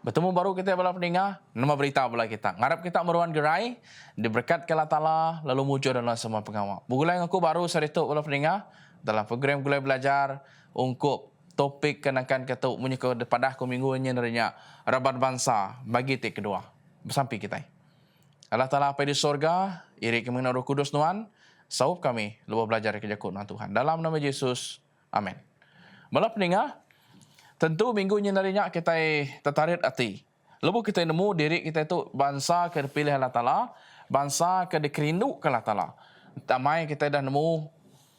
Bertemu baru kita bala pendengar, nama berita bala kita. Ngarap kita meruan gerai, diberkat ke Allah Ta'ala, lalu muncul dalam semua pengawal. Bugulai aku baru serituk bala pendengar, dalam program Gulai Belajar, ungkup topik kenakan ketuk menyuka pada aku minggu ini narinya rabat bangsa bagi tik kedua. Bersampai kita. Allah Ta'ala apa di sorga, iri kemana Roh Kudus Tuhan, saup kami, lupa belajar kejakut Tuhan. Dalam nama Yesus, amin. Bala pendengar, tentu minggu ini narinya kita tertarik hati. Lepas kita nemu diri kita itu bangsa ke dipilih Allah Ta'ala, bangsa ke dikerindu ke Allah Ta'ala. Tamai kita dah nemu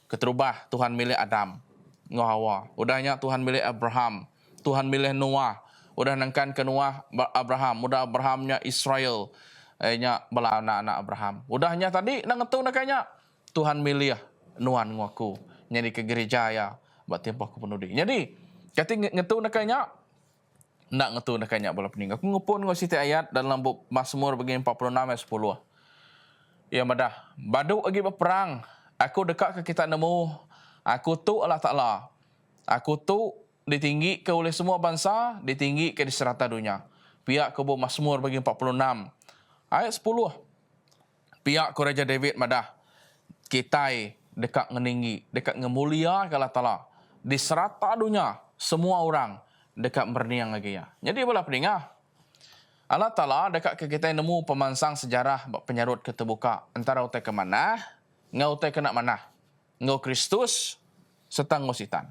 keterubah Tuhan milik Adam, ngau Hawa. Udahnya Tuhan milik Abraham, Tuhan milik Noah. Udah nangkan ke Noah Abraham, udah Abrahamnya Israel, nya bala anak-anak Abraham. Udahnya tadi nang ngetu nakanya Tuhan milih Noah ngaku. Jadi ke gereja ya, buat tempoh aku penuh. Jadi kata ngetu nakanya, nak ngetu nakanya bala peninggal. Aku ngupun ngau siti ayat dalam buku Mazmur bagian 46 ayat 10. Ya madah, badu lagi berperang. Aku dekat ke kita nemu. Aku tu Allah Ta'ala. Aku tu ditinggi ke oleh semua bangsa, ditinggi ke di serata dunia. Pihak ke buku Mazmur bagian 46 ayat 10. Pihak ke Raja David madah. Kita dekat ngeninggi, dekat ngemulia ke Allah Ta'ala. Di serata dunia, semua orang dekat berniang lagi ya. Jadi bala pendengar, Allah Ta'ala dekat ke kita nemu pemansang sejarah penyarut keterbuka antara utai ke mana, ngau utai kena mana, ngau Kristus, serta ngau sitan.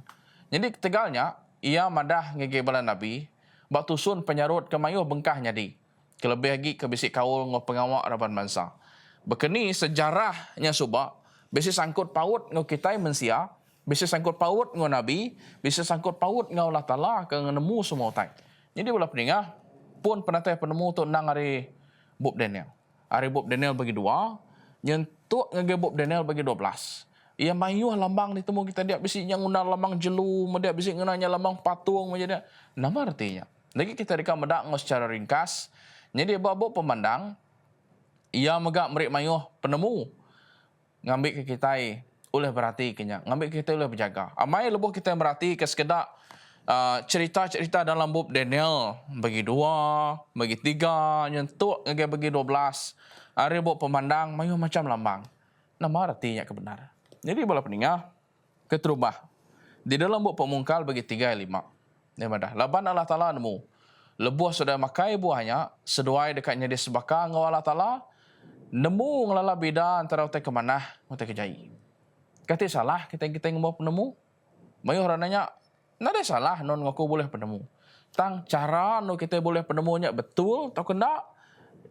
Jadi tegalnya, ia madah ngege bala Nabi, bak tusun penyarut ke mayuh bengkahnya di, kelebih lagi ke bisik kaul ngau pengawak raban bangsa. Bekeni sejarahnya subak, bisi sangkut paut ngau kita mensia, bisa sangkut paut ngau Nabi, bisa sangkut paut ngau Allah Ta'ala ke nemu semua utai. Jadi bala pendengar, pun penatai penemu tu nang hari Bob Daniel. Hari Bob Daniel bagi 2, nyentuk ngege Bob Daniel bagi 12. Ia mayuh lambang ditemu kita dia bisi yang undang lambang jelu, dia bisi ngenanya lambang patung menjadi. Nama artinya. Lagi kita dikam medak ngau secara ringkas. Jadi babuk pemandang, ia megak merik mayuh penemu ngambil ke kita oleh berhati kenya, ngambil kita oleh berjaga. Amai lebuh kita berhati ke sekedar cerita-cerita dalam buku Daniel bagi 2, bagi 3, nyentuk ngege bagi 12. Hari buku pemandang mayuh macam lambang. Nama artinya kebenaran. Jadi bala pendengar, keterubah. Di dalam buku pemungkal bagi 3 5. Dia madah. Laban Allah Ta'ala nemu. Lebuh sudah makai buahnya, seduai dekatnya di sebaka ngau Allah Ta'ala, nemu ngelala beda antara utai kemanah, utai kejai. Kata salah kita ngomong penemu. Mayuh rananya, nada salah non ngaku boleh penemu. Tang cara no kita boleh penemunya betul atau kena,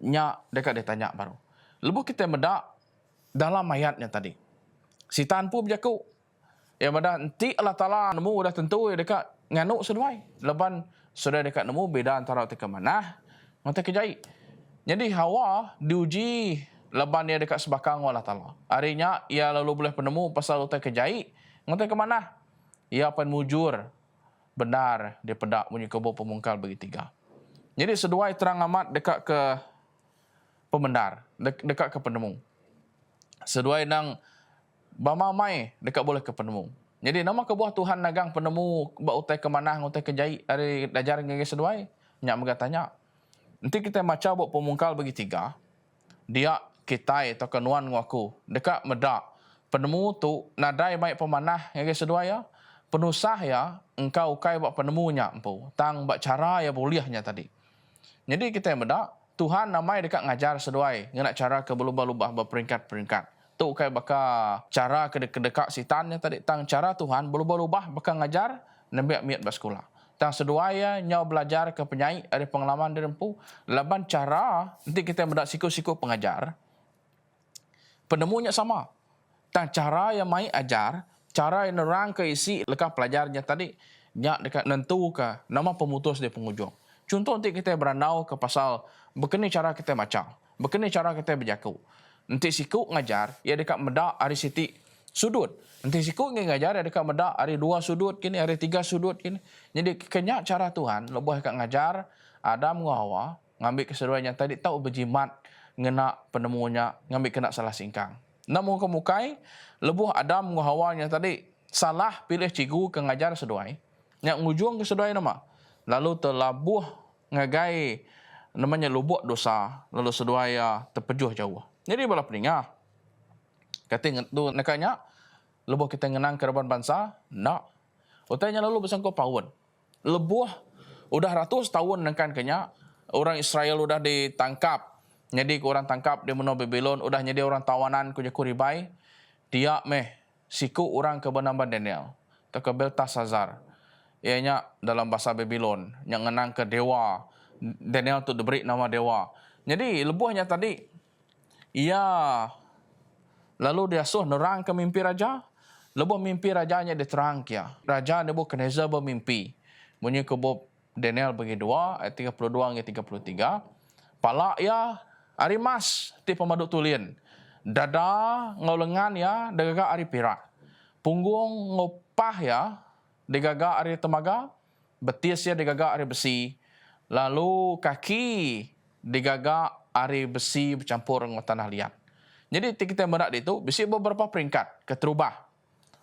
nya dekat dia tanya baru. Lebuh kita medak dalam ayatnya tadi. Sitan pun berjaku. Ya medak nanti Allah Ta'ala nemu udah tentu ya dekat nganuk seduai. Leban sudah dekat nemu beda antara utai kemanah, utai kejai. Jadi Hawa diuji leban dia dekat sebakang Allah Ta'ala. Harinya ia lalu boleh penemu pasal utai kejai. Utai kemana? Ia akan mujur benar dia pedak bunyi kebuk pemungkal bagi 3. Jadi seduai terang amat dekat ke pemendar, dekat ke penemu. Seduai nang bamamai dekat boleh ke penemu. Jadi nama kebuah Tuhan nagang penemu bak utai kemanah, utai kejai hari dajar ngege seduai. Nyak megatanya. Nanti kita baca buat pemungkal bagi 3. Dia kita atau kenuan ngaku dekat medak penemu tu nadai baik pemanah ngege seduai ya. Penusah ya, engkau ukai buat penemunya empu. Tang buat cara ya bolehnya tadi. Jadi kita yang bedak, Tuhan namai dekat ngajar seduai. Ngenak cara ke berubah-ubah berperingkat-peringkat. Tu ukai baka cara ke dekat sitannya tadi. Tang cara Tuhan berubah-ubah baka ngajar, nembiak miat bersekolah. Tang seduai ya, nyau belajar ke penyai, ada pengalaman dari empu. Laban cara, nanti kita bedak siku-siku pengajar. Penemunya sama. Tang cara yang mai ajar, cara yang nerang ke isi lekah pelajarnya tadi nyak dekat nentu ke nama pemutus dia penghujung. Contoh nanti kita berandau ke pasal begini cara kita macam, begini cara kita berjaku. Nanti siku ngajar ia dekat medak hari siti sudut. Nanti siku ngajar ia dekat medak hari 2 sudut kini, hari 3 sudut kini. Jadi kenyak cara Tuhan lebuh dekat ngajar Adam ngawa ngambil keseruannya tadi tahu berjimat ngena penemunya ngambil kena salah singkang. Namun kemukai lebuh Adam ngahawanya tadi salah pilih cikgu ke ngajar seduai. Yang ngujung ke seduai nama. Lalu terlabuh ngagai namanya lubuk dosa lalu sedua ya terpejuh jauh. Jadi bala peningah kata tu nakanya lebuh kita ngenang kereban bangsa nak utanya lalu bersangkut pawon lebuh udah ratus tahun nangkan kenya orang Israel udah ditangkap jadi orang tangkap di menua Babylon udah jadi orang tawanan ku kuribai dia siku orang ke benamban Daniel ke Beltasazar ianya dalam bahasa Babylon yang ngenang ke dewa Daniel tu diberi nama dewa. Jadi lebuhnya tadi ia lalu dia suruh nerang ke mimpi raja. Lebuh mimpi rajanya diterang kia. Raja Nebukadnezar bermimpi. Bunyi kebub Daniel bagi 2 ayat 32 hingga 33. Palak ya hari mas ti pemaduk tulian. Dada ngau lengan ya degagak hari pirak. Punggung ngopah ya degagak hari temaga. Betis ya degagak hari besi. Lalu kaki digagak ari besi bercampur dengan tanah liat. Jadi kita merak itu besi beberapa peringkat keterubah.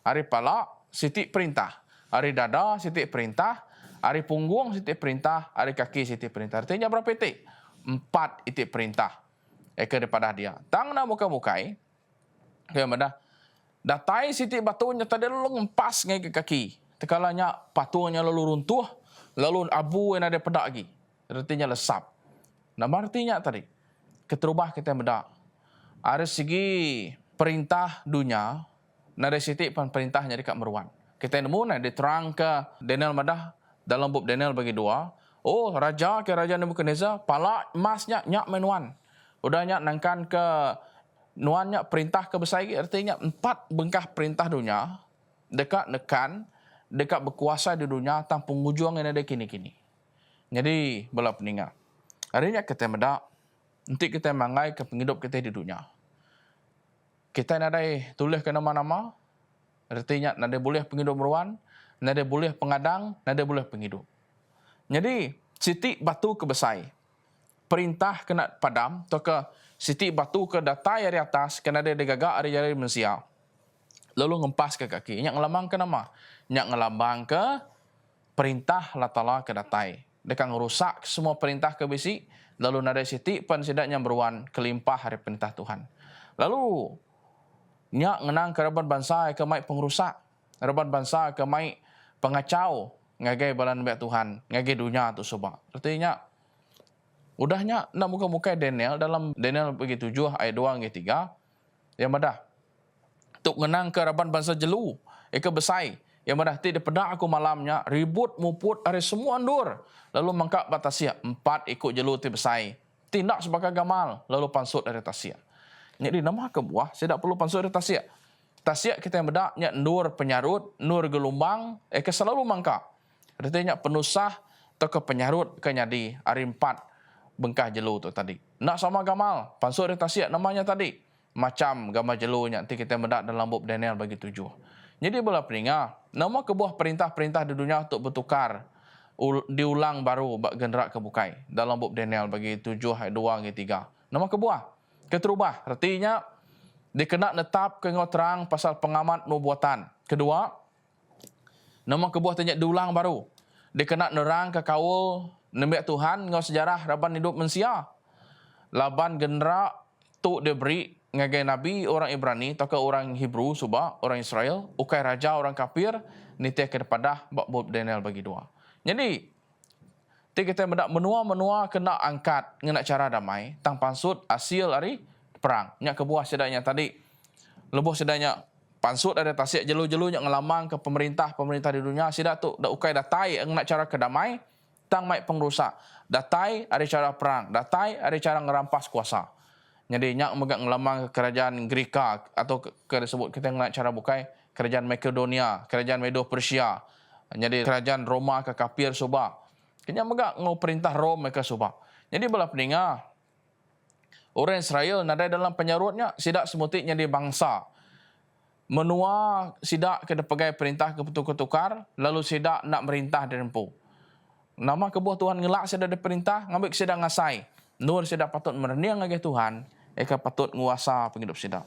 Ari pala sitik perintah, ari dada sitik perintah, ari punggung sitik perintah, ari kaki sitik perintah. Artinya berapa titik? 4 titik perintah. Daripada dia. Tang na muka-mukai. Kaya mana? Datai sitik batunya tadi lalu ngempas ngai ke kaki. Tekalanya patungnya lalu runtuh, lalu abu yang ada pedak lagi. Artinya lesap. Nah, artinya tadi, keterubah kita bedak. Ada segi perintah dunia, ada sitik perintahnya dekat meruan. Kita nemu diterang ke Daniel madah dalam bab Daniel bagi 2. Oh, raja ke Raja Nebukadnezar, pala emasnya nyak menuan. Udah nyak nangkan ke nuannya perintah ke besar lagi. Artinya 4 bengkah perintah dunia, dekat nekan, dekat berkuasa di dunia, tanpa pengujuan yang ada kini-kini. Jadi, bala peningat. Harinya kita medak, nanti kita mangai ke penghidup kita di dunia. Kita nak ada tulis ke nama-nama, artinya nak ada boleh penghidup meruan, nak ada boleh pengadang, nak ada boleh penghidup. Jadi, sitik batu ke besai, perintah kena padam, atau ke sitik batu ke datai dari atas, kena ada degagak dari jari manusia. Lalu ngempas ke kaki, nyak ngelambang ke nama, nyak ngelambang ke perintah Allah Ta'ala ke datai. Dekat ngerusak semua perintah ke besi, lalu nada sitik pan sidaknya beruan kelimpah hari perintah Tuhan. Lalu nyak ngenang ke reban bangsa ke mai pengrusak, reban bangsa ke mai pengacau ngagai balan baik Tuhan, ngagai dunia tu sebab. Artinya udahnya nak muka-muka Daniel dalam Daniel bagi 7 ayat 2 hingga 3 yang madah. Tuk ngenang ke reban bangsa jelu, ke besai yang madah ti depedak aku malamnya ribut muput hari semua andur. Lalu mangkak batasia 4 ikut jelu ti besai. Tindak sebagai gamal lalu pansut dari tasia. Jadi nama ke buah saya tak perlu pansut dari tasia. Tasia kita yang bedak nya nur penyarut, nur gelombang ke selalu mangkak. Artinya penusah atau ke penyarut ke nyadi hari 4 bengkah jelu tu tadi. Nak sama gamal pansut dari tasia namanya tadi. Macam gamal jelunya nanti kita bedak dalam bab Daniel bagi 7. Jadi bola peringat, nama kebuah perintah-perintah di dunia untuk bertukar, diulang baru bak generak kebukai. Dalam bab Daniel bagi 7 ayat 2 hingga 3. Nama kebuah, keterubah. Artinya, dikena netap ke ngau terang pasal pengamat nubuatan. Kedua, nama kebuah tanya diulang baru. Dikena nerang ke kaul, nembek Tuhan, ngau sejarah raban hidup manusia. Laban generak tu diberi ngagai Nabi orang Ibrani atau ke orang Hebrew subah orang Israel ukai raja orang kafir nitia kepada bab Daniel bagi 2. Jadi kita mendak menua kena angkat ngena cara damai tang pansut hasil hari perang nya kebuah sedanya tadi lebuh sedanya pansut ada tasik jelu-jelu nya ngelamang ke pemerintah di dunia sida tu dak ukai datai ngena cara kedamai tang mai pengrusak datai ada cara perang datai ada cara ngerampas kuasa. Jadi nyak megak ngelamang ke kerajaan Greka atau ke disebut kita ngak cara bukai kerajaan Makedonia, kerajaan Medo Persia. Jadi kerajaan Roma ke kafir subah. Kenya megak ngau perintah Rom mereka subah. Jadi bala peninga orang Israel nada dalam penyarutnya sidak semutiknya di bangsa. Menua sidak ke pegai perintah ke tukar lalu sidak nak merintah di rempu. Nama kebuah Tuhan ngelak sidak di perintah ngambil sidak ngasai. Nur sidak patut mereniang lagi Tuhan. Eka patut nguasa penghidup sidap.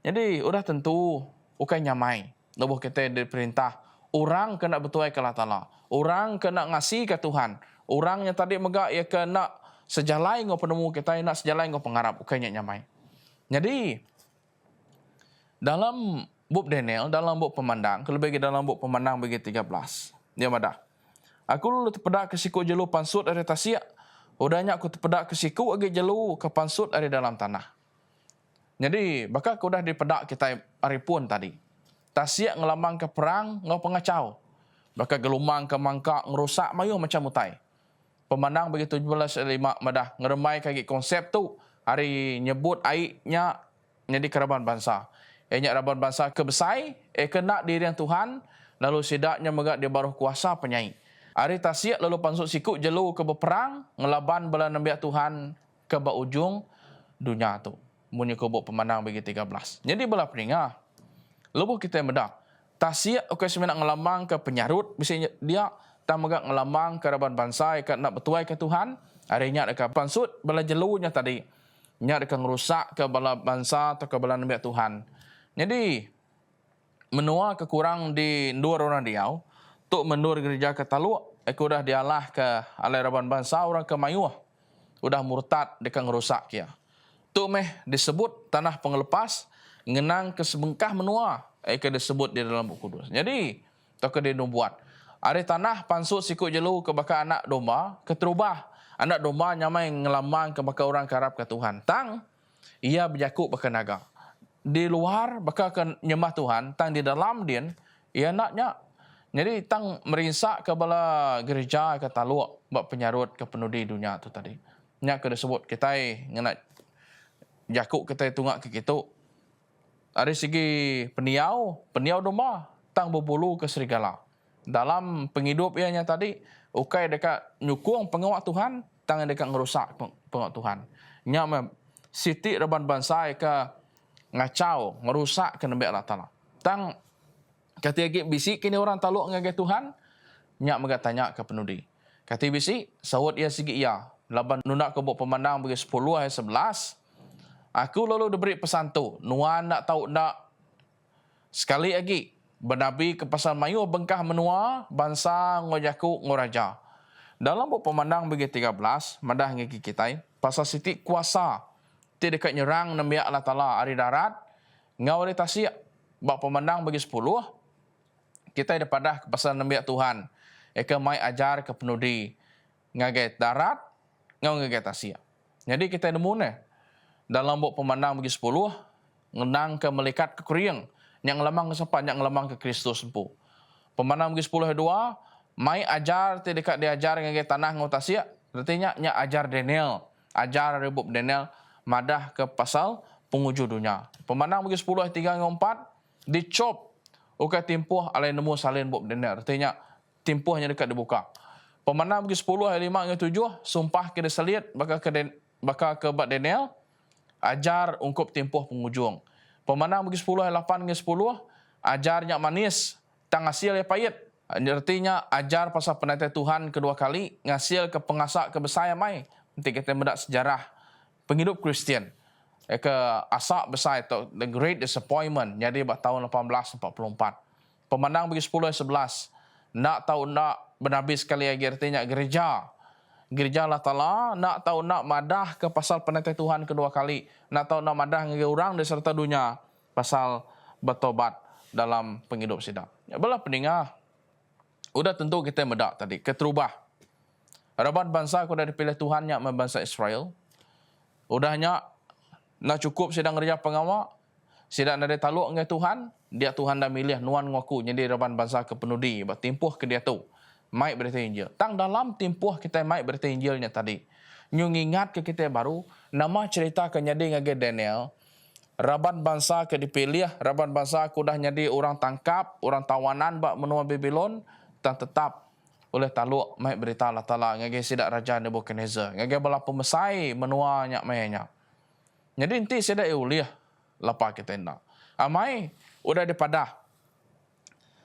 Jadi, udah tentu ukai nyamai. Lebuh kita diperintah. Orang kena bertuai ke Allah Ta'ala. Orang kena ngasih ke Tuhan. Orangnya tadi megak ia ke nak sejalai ngo penemu kita, nak sejalai ngo pengarap ukainya nyamai. Jadi dalam bab Daniel, dalam bab pemandang, lebih dalam bab pemandang bagi 13. Dia madah. Aku lu terpedak ke siku jelu pansut dari tasia. Udahnya aku terpedak ke siku agi jelu ke pansut dari dalam tanah. Jadi, bakal aku dah dipedak kita hari pun tadi. Tasia ngelamang ke perang, ngau pengacau. Bakal gelumang ke mangkak, ngerusak mayu macam mutai. Pemandang bagi 17:5 madah. Ngeremai kaki konsep tu. Hari nyebut aiknya jadi keraban bangsa. Ianya keraban bangsa kebesai, kena diri yang Tuhan, lalu sidaknya megak dia baru kuasa penyai. Hari tasia lalu pansut sikut jelu ke berperang, ngelaban bala nabi Tuhan ke ujung dunia tu. Munyi kubuk pemandang bagi 13. Jadi bala peringah. Lepas kita medak. Tasia okey semenak ngelamang ke penyarut, biasanya dia tak megak ngelamang ke keraban bangsa ke nak bertuai ke Tuhan. Hari nya dekat pansut bala jelunya tadi. Nya dekat ngerusak ke bala bangsa atau ke bala nabi Tuhan. Jadi menua kekurang di dua orang diau. Tuk mendur gereja ke taluk, aku dah dialah ke alai raban bangsa orang ke mayuh. Udah murtad dekat ngerusak kia. Tuk meh disebut tanah pengelepas, ngenang ke sebengkah menua, ke disebut di dalam buku kudus. Jadi, tok dia buat. Ada tanah pansut sikut jelu ke bakal anak domba, keterubah. Anak domba nyamai ngelamang ke bakal orang karab ke Tuhan. Tang, ia berjakuk bakal naga. Di luar bakal ke nyembah Tuhan, tang di dalam dia, ia naknya. Jadi tang merinsak ke bala gereja ke taluk buat penyarut ke penudi dunia tu tadi. Nya ke disebut kita ngena jakuk kita tungak ke kitu. Dari segi peniau domba tang berbulu ke serigala. Dalam penghidup ianya tadi ukai dekat nyukung pengawak Tuhan, tang dekat ngerusak pengawak Tuhan. Nya siti reban bangsa ke ngacau, ngerusak ke nabi Allah Taala. Tang kata lagi bisi kini orang taluk ngagai Tuhan, nyak megat tanya ke penudi. Kata bisi, sawut ia sigi ia. Laban nunak ke buk pemandang bagi 10 ayat 11. Aku lalu diberi pesan tu, nuan nak tahu nak sekali lagi bernabi ke pasal mayu bengkah menua bangsa ngojaku ngoraja. Dalam buk pemandang bagi 13, madah ngiki kita, pasal siti kuasa ti dekat nyerang nabi Allah Taala ari darat, ngau ari tasik bak pemandang bagi 10. Kita daripada ke pasal nabi Tuhan. Eka mai ajar ke penudi. Ngagai darat, ngau ngagai tasia. Jadi kita nemu ne. Dalam buk pemandang bagi 10, ngenang ke melekat ke kuriang. Yang lemang ke sepat, yang lemang ke Kristus sempu. Pemandang bagi 10 2, mai ajar, tidak diajar ngagai tanah ngau tasia. Artinya, nya ajar Daniel. Ajar rebub Daniel, madah ke pasal penguju dunia. Pemandang bagi 10 3 4, dicop. Ukai timpuh alai nemu salin buk Daniel. Artinya, timpuhnya dekat dibuka. Pemandang bagi 10 ayat 5 ayat 7, sumpah ke diselit bakal ke bat Daniel, ajar ungkup timpuh pengujung. Pemandang bagi 10 ayat 8 ayat 10, ajarnya manis, tang hasil ya pahit. Artinya ajar pasal penantai Tuhan kedua kali, ngasil ke pengasak ke besar mai. Nanti kita mendak sejarah penghidup Kristian. Ke asak besar itu, the great disappointment. Jadi tahun 1844. Pemandang bagi 10 ayat 11, nak tahu nak bernabi sekali lagi artinya gereja Allah Taala nak tahu nak madah ke pasal penantai Tuhan kedua kali, nak tahu nak madah ngagi orang di serta dunia pasal bertobat dalam penghidup sidang. Ya belah pendengar, udah tentu kita medak tadi keterubah. Rabat bangsa aku dah dipilih Tuhan nya bangsa Israel. Udahnya nak cukup sidang gereja pengawal, sidang dari taluk ngai Tuhan, dia Tuhan dah milih nuan ngaku jadi raban bangsa ke penudi, bertimpuh ke dia tu. Mai berita Injil. Tang dalam timpuh kita mai berita Injilnya tadi. Nyu ingat ke kita baru, nama cerita ke nyadi ngage Daniel, raban bangsa ke dipilih, raban bangsa aku dah nyadi orang tangkap, orang tawanan bak menua Babylon, dan tetap oleh taluk mai berita Allah Taala ngage sidak raja Nebukadnezar, ngage bala pemesai menua nyak mayanya. Jadi inti sidak euliah lapa kita nak. Amai udah dipadah.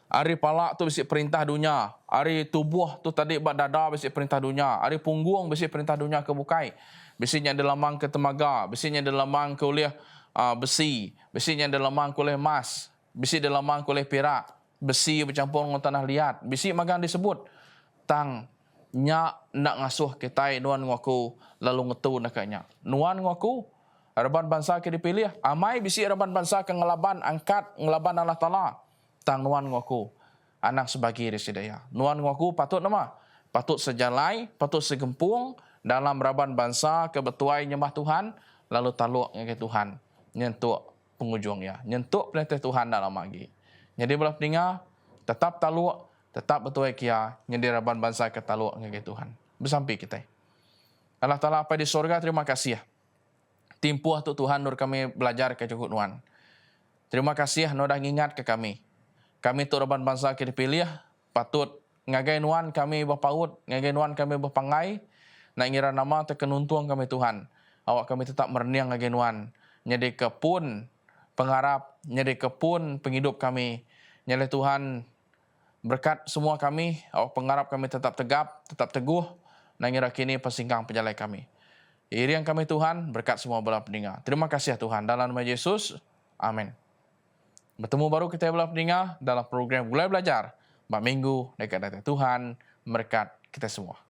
Hari palak tu besi perintah dunia. Hari tubuh tu tadi bak dada besi perintah dunia. Hari punggung besi perintah dunia kebukai. Besinya dilamang ke temaga. Besinya dilamang ke oleh besi. Besinya dilamang ke oleh emas. Besi dilamang ke oleh perak. Besi bercampur dengan tanah liat. Besi magang disebut. Tang nya nak ngasuh kita nuan ngaku lalu ngetu nakanya. Nuan ngaku Reban bangsa ke dipilih, amai bisi reban bangsa ke ngelaban angkat ngelaban Allah Taala. Tang nuan ngaku anak sebagai residaya. Nuan ngaku patut nama, patut sejalai, patut segempung dalam reban bangsa ke betuai nyembah Tuhan lalu taluk ke Tuhan. Nyentuk penghujungnya, nyentuk perintah Tuhan dalam lagi. Jadi belah peninga tetap taluk, tetap betuai kia nyedi reban bangsa ke taluk ke Tuhan. Bersampai kita. Allah Taala apa di surga, terima kasih ya. Timpuh tu Tuhan nur kami belajar ke cukup nuan. Terima kasih nur dah ingat ke kami. Kami tu reban bangsa ke dipilih, patut ngagai nuan kami berpaut, ngagai nuan kami berpangai, nak ngira nama terkenuntung kami Tuhan. Awak kami tetap merniang ngagai nuan. Nyedi kepun pengharap, nyedi kepun penghidup kami. Nyedi Tuhan berkat semua kami, awak pengharap kami tetap tegap, tetap teguh, nak ngira kini persinggang penjalai kami. Iriang kami Tuhan, berkat semua belah pendengar. Terima kasih ya Tuhan. Dalam nama Yesus, amin. Bertemu baru kita belah pendengar dalam program Gulai Belajar. Mbak Minggu, dekat Tuhan, berkat kita semua.